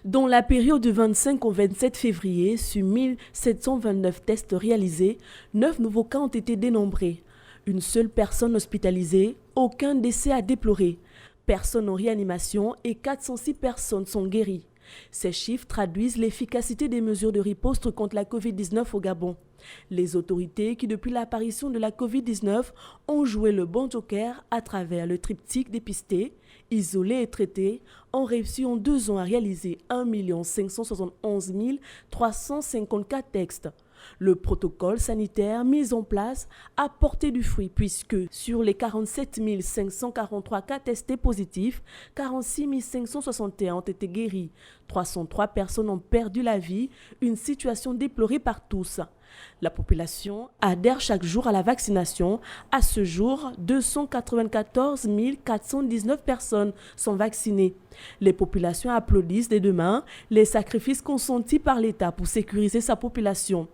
Dans la période du 25 au 27 février, sur 1729 tests réalisés, 9 nouveaux cas ont été dénombrés. Une seule personne hospitalisée, aucun décès à déplorer. Personne en réanimation et 406 personnes sont guéries. Ces chiffres traduisent l'efficacité des mesures de riposte contre la Covid-19 au Gabon. Les autorités qui, depuis l'apparition de la Covid-19, ont joué le bon joker à travers le triptyque dépisté, isolé et traité, ont réussi en 2 ans à réaliser 1 571 354 textes. Le protocole sanitaire mis en place a porté du fruit puisque sur les 47 543 cas testés positifs, 46 561 ont été guéris. 303 personnes ont perdu la vie, une situation déplorée par tous. La population adhère chaque jour à la vaccination. À ce jour, 294 419 personnes sont vaccinées. Les populations applaudissent dès demain les sacrifices consentis par l'État pour sécuriser sa population.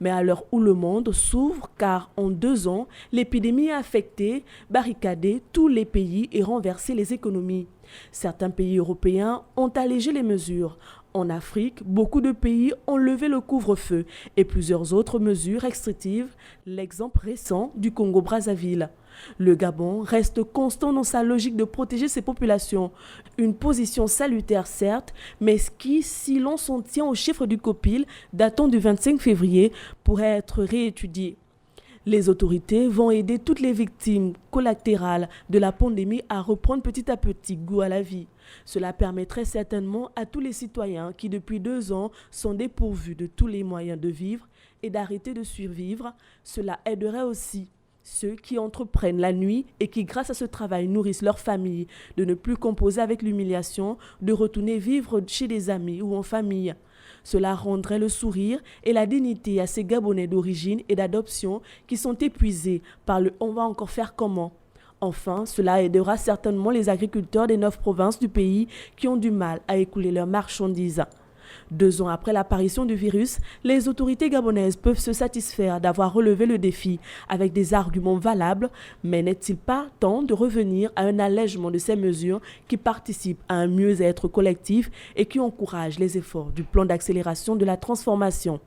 Mais à l'heure où le monde s'ouvre, car en 2 ans, l'épidémie a affecté, barricadé tous les pays et renversé les économies. Certains pays européens ont allégé les mesures. En Afrique, beaucoup de pays ont levé le couvre-feu et plusieurs autres mesures restrictives, l'exemple récent du Congo-Brazzaville. Le Gabon reste constant dans sa logique de protéger ses populations. Une position salutaire certes, mais qui, si l'on s'en tient aux chiffres du COPIL datant du 25 février, pourrait être réétudié. Les autorités vont aider toutes les victimes collatérales de la pandémie à reprendre petit à petit goût à la vie. Cela permettrait certainement à tous les citoyens qui depuis 2 ans sont dépourvus de tous les moyens de vivre et d'arrêter de survivre. Cela aiderait aussi ceux qui entreprennent la nuit et qui, grâce à ce travail, nourrissent leur famille, de ne plus composer avec l'humiliation, de retourner vivre chez des amis ou en famille. Cela rendrait le sourire et la dignité à ces Gabonais d'origine et d'adoption qui sont épuisés par le « on va encore faire comment ». Enfin, cela aidera certainement les agriculteurs des 9 provinces du pays qui ont du mal à écouler leurs marchandises. 2 ans après l'apparition du virus, les autorités gabonaises peuvent se satisfaire d'avoir relevé le défi avec des arguments valables, mais n'est-il pas temps de revenir à un allègement de ces mesures qui participent à un mieux-être collectif et qui encouragent les efforts du plan d'accélération de la transformation ?